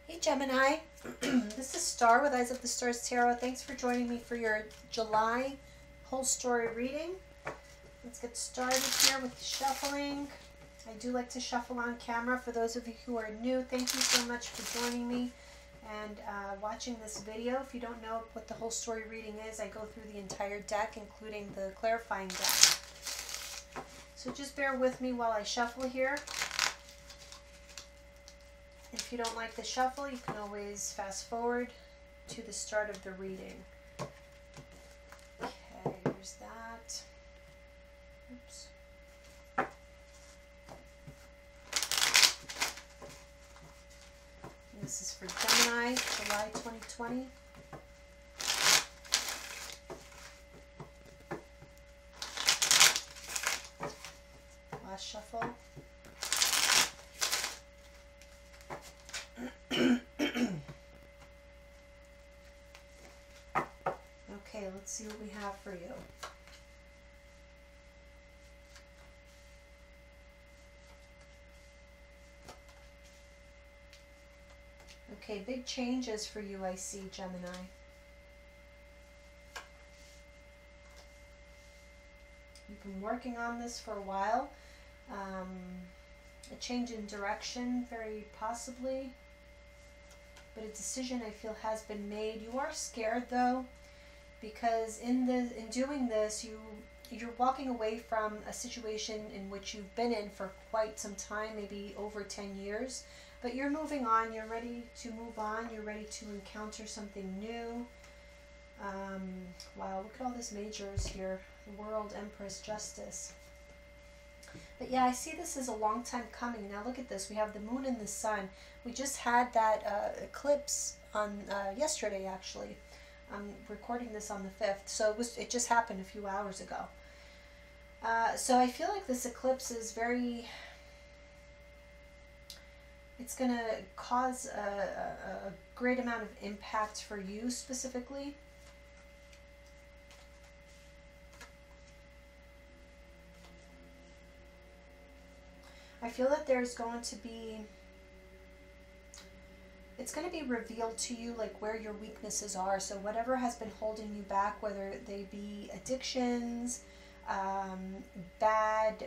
Hey Gemini, this is Star with Eyes of the Stars Tarot. Thanks for joining me for your July whole story reading. Let's get started here with the shuffling. I do like to shuffle on camera. For those of you who are new, thank you so much for joining me and watching this video. If you don't know what the whole story reading is, I go through the entire deck, including the clarifying deck. So just bear with me while I shuffle here. If you don't like the shuffle, you can always fast forward to the start of the reading. Okay, there's that. Oops. And this is for Gemini, July 2020. Last shuffle. Okay, let's see what we have for you. Okay, big changes for you, I see, Gemini. You've been working on this for a while. A change in direction, very possibly. But a decision, I feel, has been made. You are scared, though, because in doing this, you're walking away from a situation in which you've been in for quite some time, maybe over 10 years. But you're moving on. You're ready to move on. You're ready to encounter something new. Wow, look at all this majors here. The World, Empress, Justice. But yeah, I see this as a long time coming. Now look at this. We have the moon and the sun. We just had that eclipse on yesterday, actually. I'm recording this on the 5th, so it just happened a few hours ago. So I feel like this eclipse is it's going to cause a great amount of impact for you specifically. I feel that there's going to be, it's going to be revealed to you like where your weaknesses are. So whatever has been holding you back, whether they be addictions, bad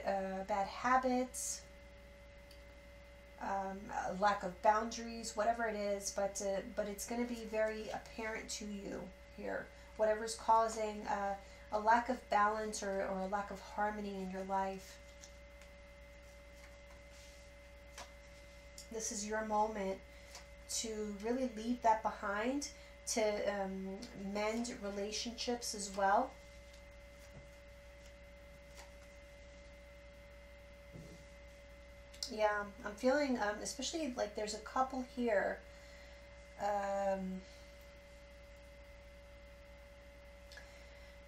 habits, lack of boundaries, whatever it is, but it's going to be very apparent to you here. Whatever's causing a lack of balance or a lack of harmony in your life. This is your moment to really leave that behind, to mend relationships as well. Yeah, I'm feeling, especially like there's a couple here.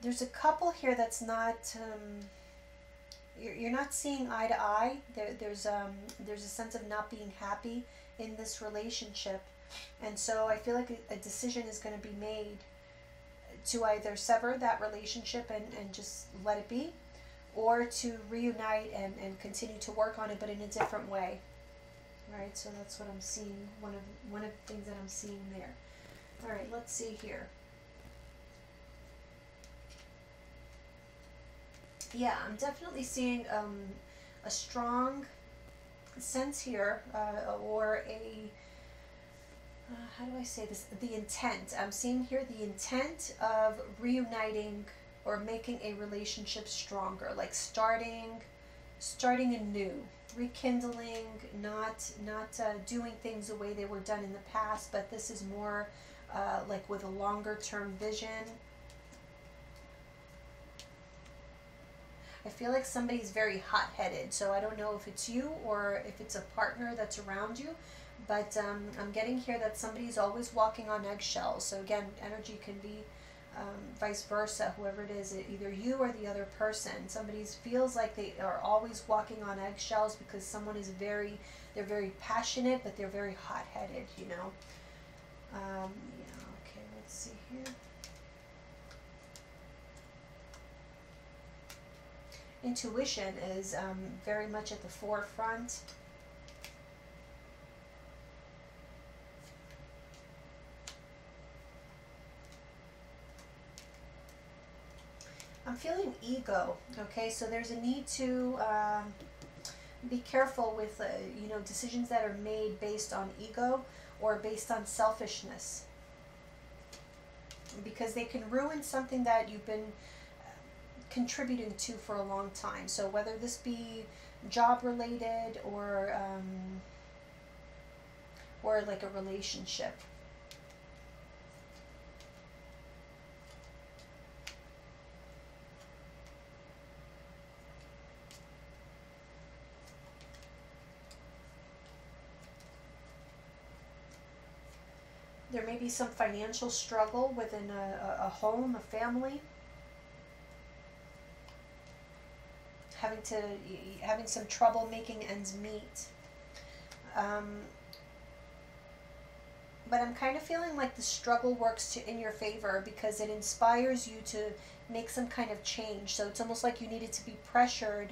There's a couple here that's not, you're not seeing eye to eye. There's a sense of not being happy in this relationship. And so I feel like a decision is going to be made to either sever that relationship and just let it be, or to reunite and continue to work on it, but in a different way. Right, so that's what I'm seeing, one of the things that I'm seeing there. All right, let's see here. Yeah, I'm definitely seeing a strong sense here, or a, how do I say this? The intent. I'm seeing here the intent of reuniting or making a relationship stronger, like starting anew, rekindling, not doing things the way they were done in the past, but this is more like with a longer term vision. I feel like somebody's very hot-headed, so I don't know if it's you or if it's a partner that's around you, but I'm getting here that somebody's always walking on eggshells. So again, energy can be vice versa, whoever it is, either you or the other person. Somebody feels like they are always walking on eggshells because someone is they're very passionate, but they're very hot-headed, you know. Yeah, okay, let's see here. Intuition is very much at the forefront. I'm feeling ego. Okay, so there's a need to be careful with decisions that are made based on ego or based on selfishness, because they can ruin something that you've been contributing to for a long time. So whether this be job related or like a relationship. There may be some financial struggle within a home, a family. Having some trouble making ends meet. But I'm kind of feeling like the struggle works in your favor because it inspires you to make some kind of change. So it's almost like you needed to be pressured.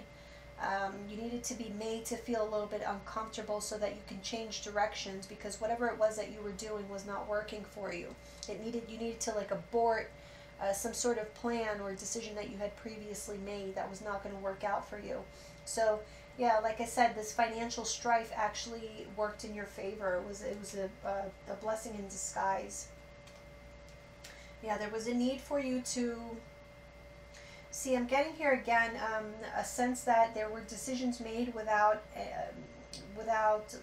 You needed to be made to feel a little bit uncomfortable so that you can change directions, because whatever it was that you were doing was not working for you. You needed to like abort some sort of plan or decision that you had previously made that was not going to work out for you. So yeah, like I said, this financial strife actually worked in your favor. It was a blessing in disguise. Yeah, there was a need for you to see. I'm getting here again a sense that there were decisions made without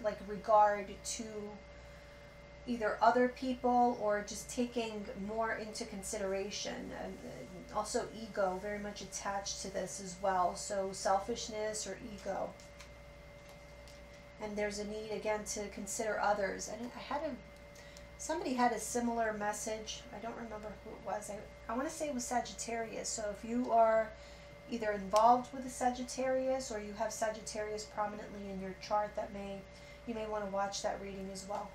like regard to either other people or just taking more into consideration. And also ego very much attached to this as well. So selfishness or ego. And there's a need again to consider others. And somebody had a similar message. I don't remember who it was. I want to say it was Sagittarius. So if you are either involved with a Sagittarius or you have Sagittarius prominently in your chart, you may want to watch that reading as well.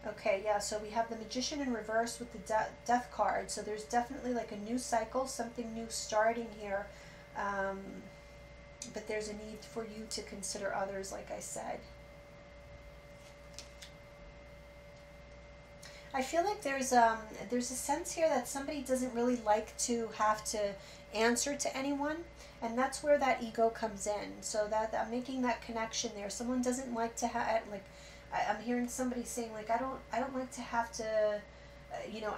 Okay, yeah, so we have the Magician in reverse with the Death card. So there's definitely like a new cycle, something new starting here. But there's a need for you to consider others, like I said. I feel like there's a sense here that somebody doesn't really like to have to answer to anyone, and that's where that ego comes in. So that I'm making that connection there. Someone doesn't like to have, like, I'm hearing somebody saying like, I don't like to have to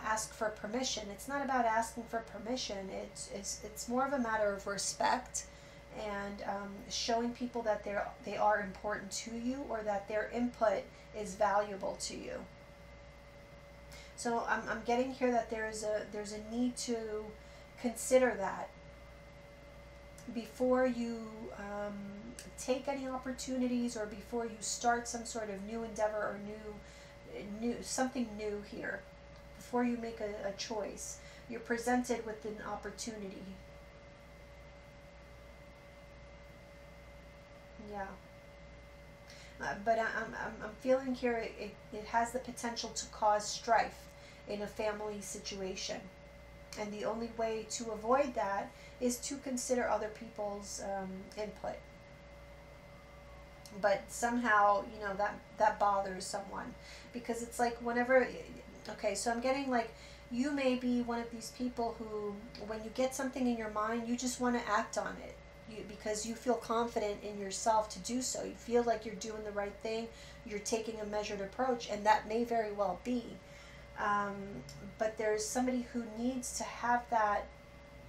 ask for permission. It's not about asking for permission. It's more of a matter of respect and showing people that they are important to you, or that their input is valuable to you. So I'm getting here that there's a need to consider that before you take any opportunities, or before you start some sort of new endeavor or new something new here. Before you make a choice, you're presented with an opportunity. Yeah. But I'm feeling here it has the potential to cause strife in a family situation. And the only way to avoid that is to consider other people's input. But somehow, that bothers someone. Because it's like whenever... Okay, so I'm getting like, you may be one of these people who, when you get something in your mind, you just want to act on it. Because you feel confident in yourself to do so. You feel like you're doing the right thing. You're taking a measured approach, and that may very well be. But there's somebody who needs to have that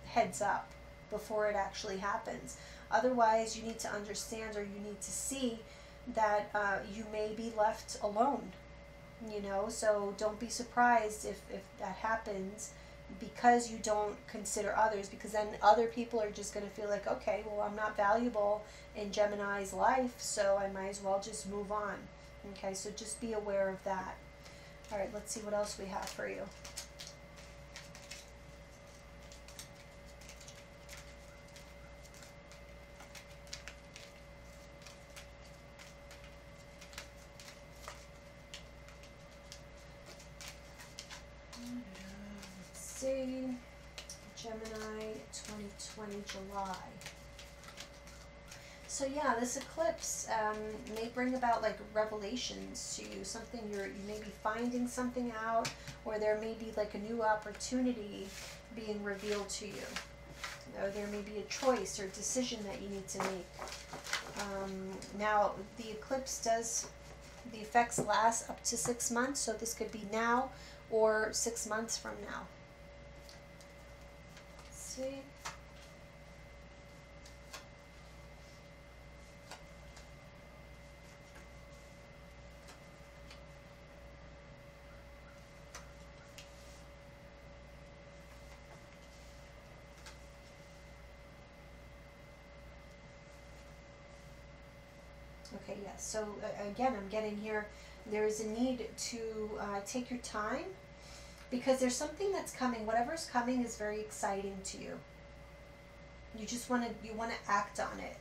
heads up before it actually happens. Otherwise, you need to understand, or you need to see that you may be left alone. So don't be surprised if that happens, because you don't consider others, because then other people are just going to feel like, okay, well, I'm not valuable in Gemini's life, so I might as well just move on. Okay, so just be aware of that. All right, let's see what else we have for you. Gemini 2020 July. So yeah, this eclipse may bring about like revelations to you. Something you may be finding something out, or there may be like a new opportunity being revealed to you. or there may be a choice or decision that you need to make. Now, the eclipse the effects last up to 6 months, so this could be now or 6 months from now. Let's see. Okay, yes. So again, I'm getting here, there is a need to take your time, because there's something that's coming. Whatever's coming is very exciting to you. You just want to act on it.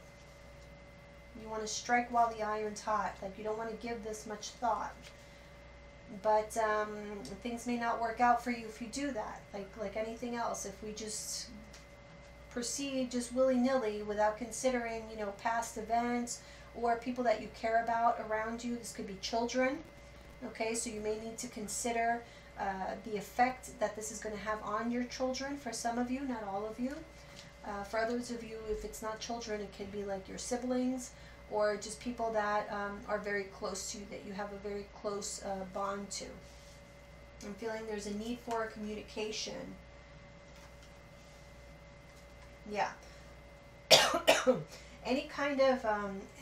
You want to strike while the iron's hot. Like, you don't want to give this much thought. But things may not work out for you if you do that. Like anything else, if we just proceed just willy-nilly without considering, past events or people that you care about around you. This could be children. Okay, so you may need to consider the effect that this is going to have on your children. For some of you, not all of you. For others of you, if it's not children, it could be like your siblings, or just people that are very close to you, that you have a very close bond to. I'm feeling there's a need for communication. Yeah. Any kind of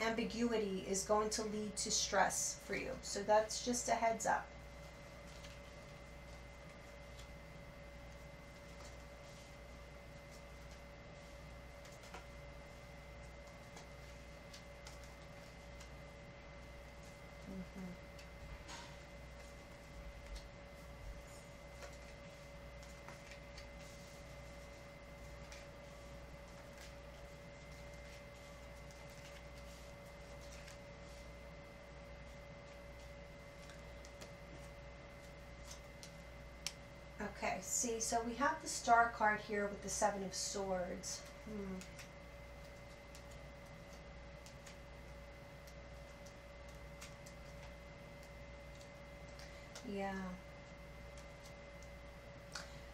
ambiguity is going to lead to stress for you. So that's just a heads up. Okay, see, so we have the Star card here with the Seven of Swords. Yeah.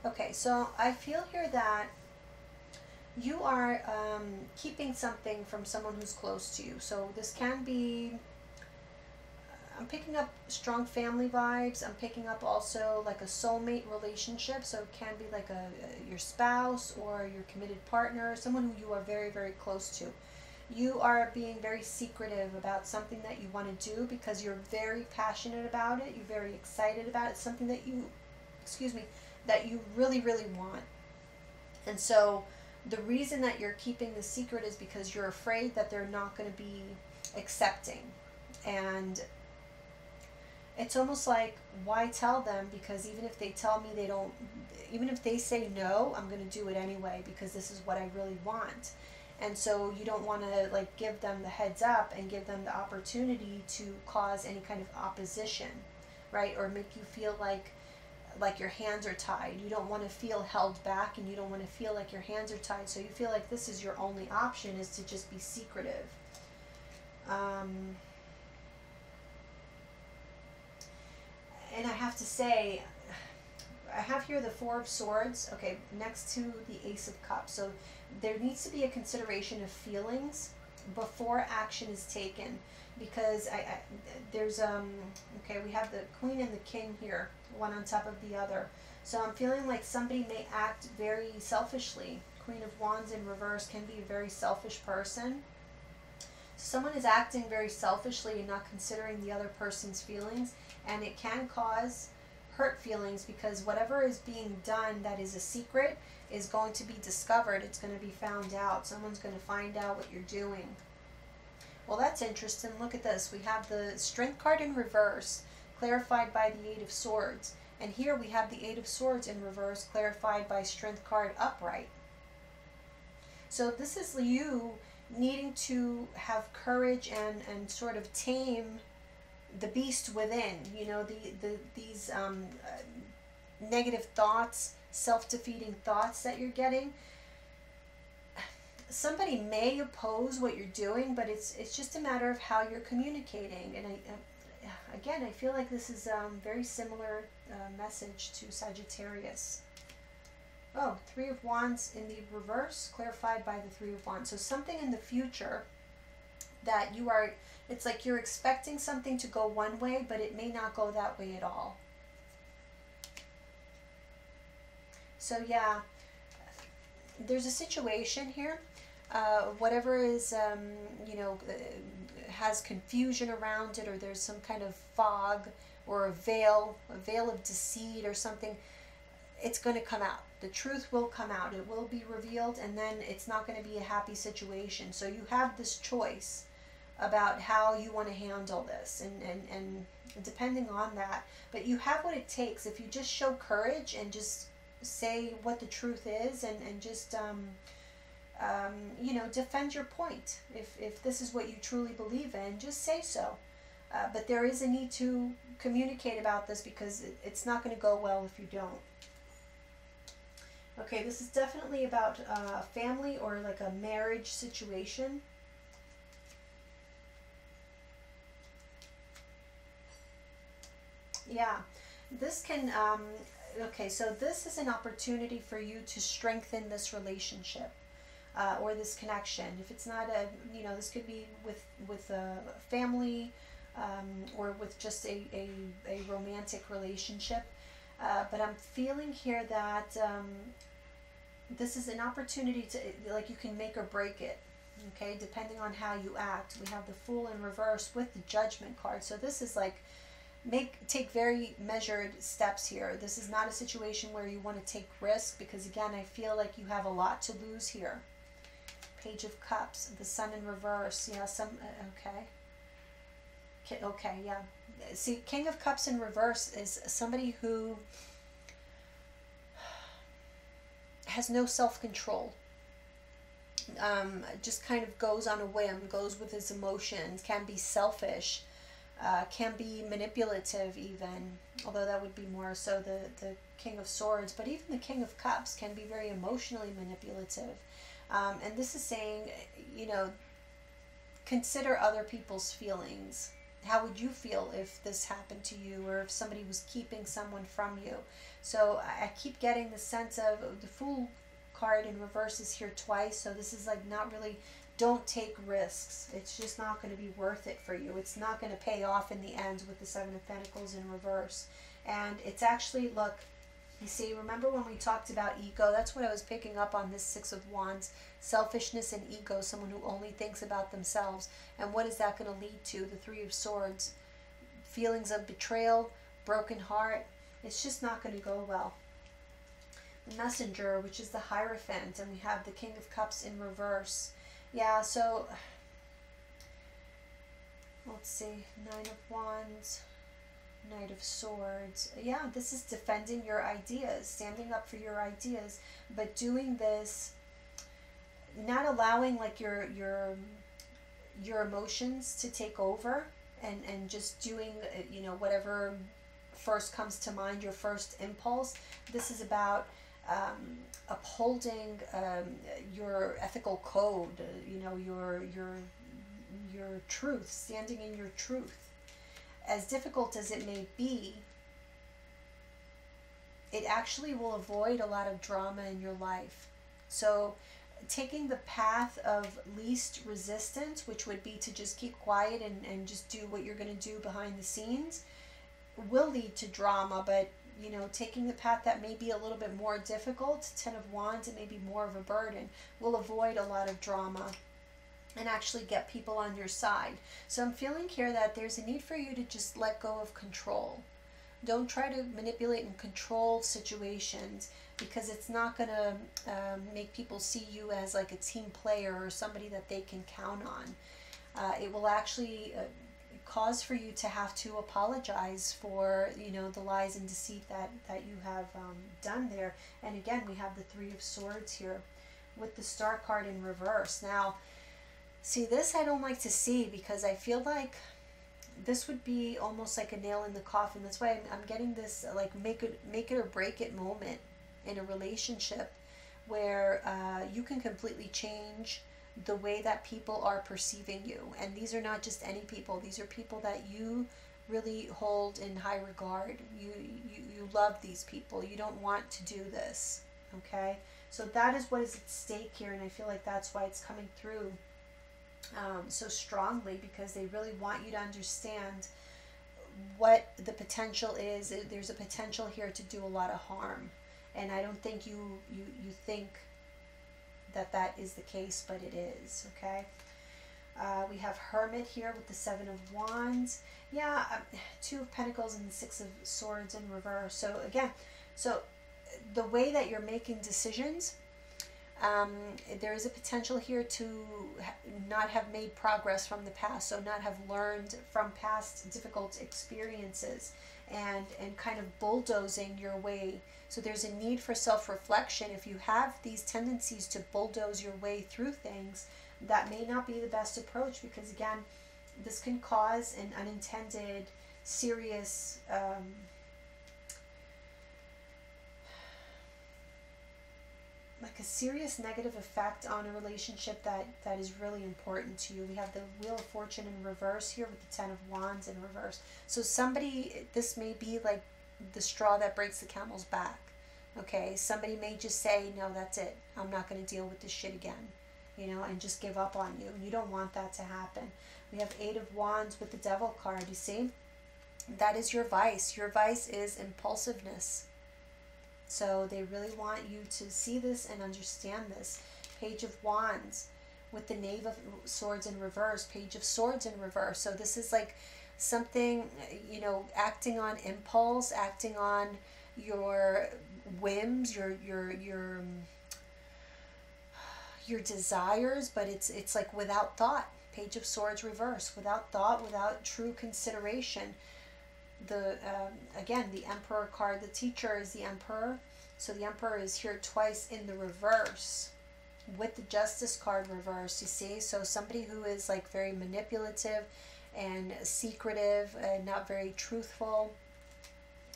Okay, so I feel here that you are keeping something from someone who's close to you. So this can be, I'm picking up strong family vibes. I'm picking up also like a soulmate relationship. So it can be like your spouse or your committed partner, someone who you are very, very close to. You are being very secretive about something that you want to do because you're very passionate about it. You're very excited about it. Something that you, that you really, really want. And so the reason that you're keeping the secret is because you're afraid that they're not going to be accepting. And it's almost like, why tell them? Because even if they tell me even if they say no, I'm going to do it anyway because this is what I really want. And so you don't want to like give them the heads up and give them the opportunity to cause any kind of opposition, right? Or make you feel like your hands are tied. You don't want to feel held back, and you don't want to feel like your hands are tied. So you feel like this is your only option, is to just be secretive. And I have to say, I have here the Four of Swords, okay, next to the Ace of Cups. So there needs to be a consideration of feelings before action is taken, because there's okay, we have the Queen and the King here, one on top of the other. So I'm feeling like somebody may act very selfishly. Queen of Wands in reverse can be a very selfish person. Someone is acting very selfishly and not considering the other person's feelings, and it can cause hurt feelings because whatever is being done that is a secret is going to be discovered. It's going to be found out. Someone's going to find out what you're doing. Well, that's interesting. Look at this. We have the Strength card in reverse, clarified by the Eight of Swords. And here we have the Eight of Swords in reverse, clarified by Strength card upright. So this is you needing to have courage and sort of tame the beast within, these negative thoughts, self-defeating thoughts that you're getting. Somebody may oppose what you're doing, but it's just a matter of how you're communicating. And I feel like this is very similar message to Sagittarius. Oh, Three of Wands in the reverse, clarified by the Three of Wands. So something in the future that you are, it's like you're expecting something to go one way, but it may not go that way at all. So yeah, there's a situation here. Whatever is, has confusion around it, or there's some kind of fog or a veil of deceit or something, it's going to come out. The truth will come out. It will be revealed, and then it's not going to be a happy situation. So you have this choice about how you want to handle this, and depending on that. But you have what it takes. If you just show courage and just say what the truth is, and just defend your point. If this is what you truly believe in, just say so. But there is a need to communicate about this, because it's not going to go well if you don't. Okay, this is definitely about family or like a marriage situation. Yeah, this can, okay, so this is an opportunity for you to strengthen this relationship. Or this connection. If it's not a, this could be with a family, or with just a romantic relationship. But I'm feeling here that this is an opportunity to, like, you can make or break it, okay, depending on how you act. We have the Fool in reverse with the Judgment card. So this is like, take very measured steps here. This is not a situation where you want to take risk, because again, I feel like you have a lot to lose here. Page of Cups, the Sun in reverse. Yeah, okay, yeah. See, King of Cups in reverse is somebody who has no self-control. Just kind of goes on a whim, goes with his emotions, can be selfish, can be manipulative even, although that would be more so the King of Swords. But even the King of Cups can be very emotionally manipulative. And this is saying, consider other people's feelings. How would you feel if this happened to you, or if somebody was keeping someone from you? So I keep getting the sense of the Fool card in reverse is here twice. So this is like not really, don't take risks. It's just not going to be worth it for you. It's not going to pay off in the end with the Seven of Pentacles in reverse. And it's actually, look, you see, remember when we talked about ego? That's what I was picking up on this Six of Wands. Selfishness and ego, someone who only thinks about themselves. And what is that going to lead to? The Three of Swords. Feelings of betrayal, broken heart. It's just not going to go well. The Messenger, which is the Hierophant, and we have the King of Cups in reverse. Yeah, so, let's see, Nine of Wands. Knight of Swords. Yeah, this is defending your ideas, standing up for your ideas, but doing this, not allowing like your emotions to take over, and just doing whatever first comes to mind, your first impulse. This is about upholding your ethical code, your truth, standing in your truth. As difficult as it may be, it actually will avoid a lot of drama in your life. So taking the path of least resistance, which would be to just keep quiet and just do what you're going to do behind the scenes, will lead to drama. But taking the path that may be a little bit more difficult, Ten of Wands, it may be more of a burden, will avoid a lot of drama and actually get people on your side. So I'm feeling here that there's a need for you to just let go of control. Don't try to manipulate and control situations, because it's not going to make people see you as like a team player or somebody that they can count on. It will actually cause for you to have to apologize for the lies and deceit that you have done there. And again, we have the Three of Swords here with the Star card in reverse. Now, see, this I don't like to see, because I feel like this would be almost like a nail in the coffin. That's why I'm getting this like make it or break it moment in a relationship, where you can completely change the way that people are perceiving you. And these are not just any people. These are people that you really hold in high regard. You love these people. You don't want to do this. Okay, so that is what is at stake here, and I feel like that's why it's coming through so strongly, because they really want you to understand what the potential is. There's a potential here to do a lot of harm, and I don't think you think that that is the case, but it is. Okay. We have Hermit here with the Seven of Wands. Yeah, Two of Pentacles and the Six of Swords in reverse. So again, so the way that you're making decisions, there is a potential here to not have made progress from the past, so not have learned from past difficult experiences, and kind of bulldozing your way. So there's a need for self-reflection. If you have these tendencies to bulldoze your way through things, that may not be the best approach, because again, this can cause an unintended, serious like a serious negative effect on a relationship that is really important to you. We have the Wheel of Fortune in reverse here with the Ten of Wands in reverse. So somebody, this may be like the straw that breaks the camel's back. Okay, somebody may just say, no, that's it. I'm not going to deal with this shit again. You know, and just give up on you. You don't want that to happen. We have Eight of Wands with the Devil card. You see? That is your vice. Your vice is impulsiveness. So they really want you to see this and understand this. Page of Wands with the Knave of Swords in reverse. Page of Swords in reverse. So this is like something, you know, acting on impulse, acting on your whims, your desires, but it's like without thought. Page of Swords reverse, without thought, without true consideration. The again, the Emperor card, the teacher is the Emperor, so the Emperor is here twice in the reverse with the Justice card reverse. You see, so somebody who is like very manipulative and secretive and not very truthful,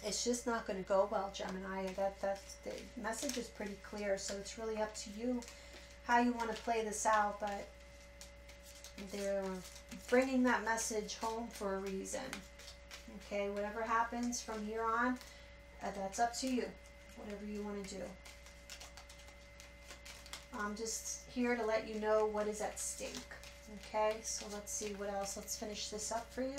it's just not going to go well, Gemini. That's the message is pretty clear, so it's really up to you how you want to play this out, but they're bringing that message home for a reason. Okay, whatever happens from here on, that's up to you. Whatever you want to do. I'm just here to let you know what is at stake. Okay, so let's see what else. Let's finish this up for you.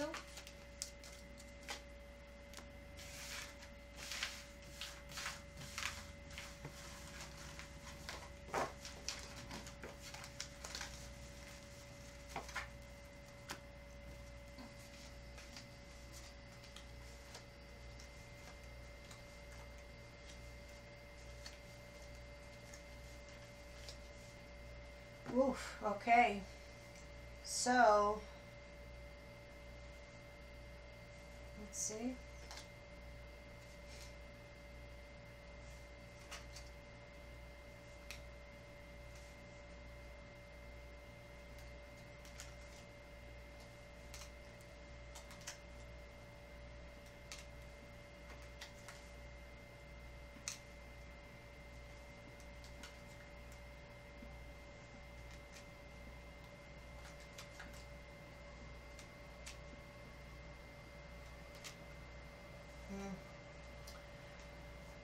Oof, okay. So, let's see.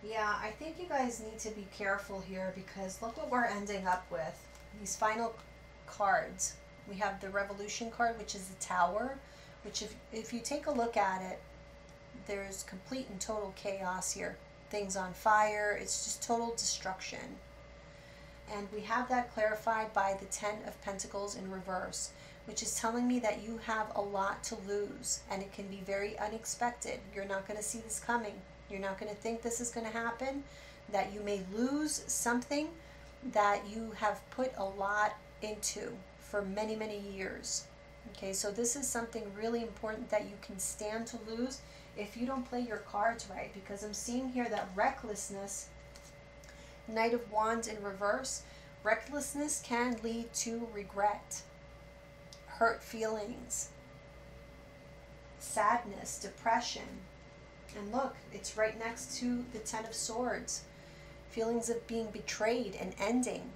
Yeah, I think you guys need to be careful here, because look what we're ending up with. These final cards. We have the Revolution card, which is the Tower, which if you take a look at it, there's complete and total chaos here. Things on fire. It's just total destruction. And we have that clarified by the Ten of Pentacles in reverse, which is telling me that you have a lot to lose, and it can be very unexpected. You're not going to see this coming. You're not going to think this is going to happen, that you may lose something that you have put a lot into for many, many years. Okay, so this is something really important that you can stand to lose if you don't play your cards right, because I'm seeing here that recklessness, Knight of Wands in reverse, recklessness can lead to regret, hurt feelings, sadness, depression. And look, it's right next to the Ten of Swords. Feelings of being betrayed and ending.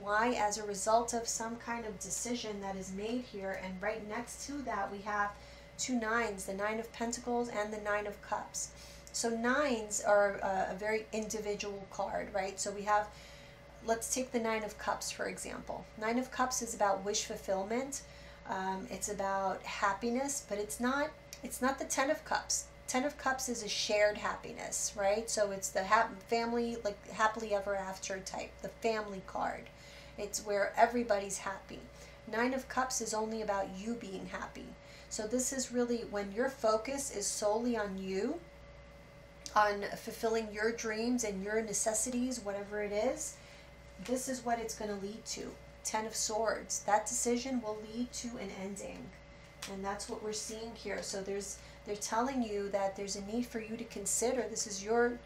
Why? As a result of some kind of decision that is made here. And right next to that we have two nines, the Nine of Pentacles and the Nine of Cups. So nines are a very individual card, right? So we have, let's take the Nine of Cups, for example. Nine of Cups is about wish fulfillment. It's about happiness, but it's not the Ten of Cups. Ten of Cups is a shared happiness, right? So it's the family, like happily ever after type, the family card. It's where everybody's happy. Nine of Cups is only about you being happy. So this is really when your focus is solely on you, on fulfilling your dreams and your necessities, whatever it is, this is what it's going to lead to. Ten of Swords. That decision will lead to an ending. And that's what we're seeing here. So they're telling you that there's a need for you to consider. This is your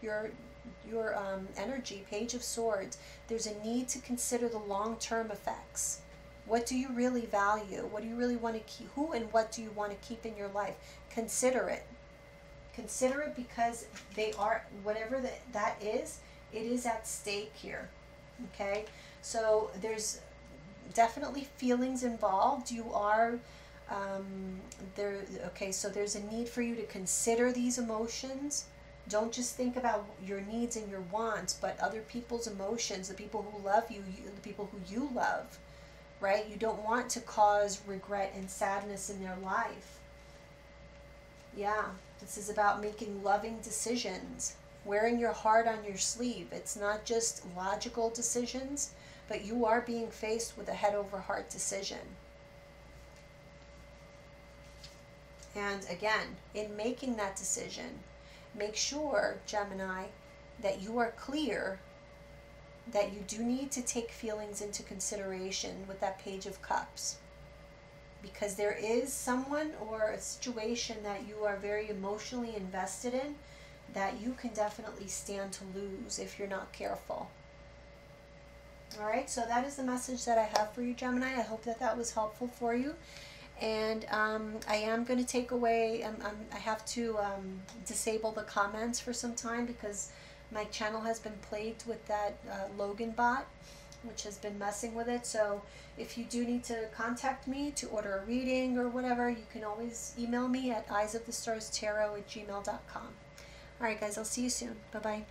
energy, Page of Swords. There's a need to consider the long-term effects. What do you really value? What do you really want to keep? Who and what do you want to keep in your life? Consider it. Consider it, because they are, whatever that is, it is at stake here. Okay? So there's definitely feelings involved. You are there. Okay, so there's a need for you to consider these emotions. Don't just think about your needs and your wants, but other people's emotions, the people who love you, the people who you love, right? You don't want to cause regret and sadness in their life. Yeah, this is about making loving decisions, wearing your heart on your sleeve. It's not just logical decisions, but you are being faced with a head over heart decision. And again, in making that decision, make sure, Gemini, that you are clear that you do need to take feelings into consideration with that Page of Cups. Because there is someone or a situation that you are very emotionally invested in that you can definitely stand to lose if you're not careful. Alright, so that is the message that I have for you, Gemini. I hope that that was helpful for you. And I am going to take away, I have to disable the comments for some time, because my channel has been plagued with that Logan bot, which has been messing with it. So if you do need to contact me to order a reading or whatever, you can always email me at eyesofthestarstarot@gmail.com. Alright guys, I'll see you soon. Bye-bye.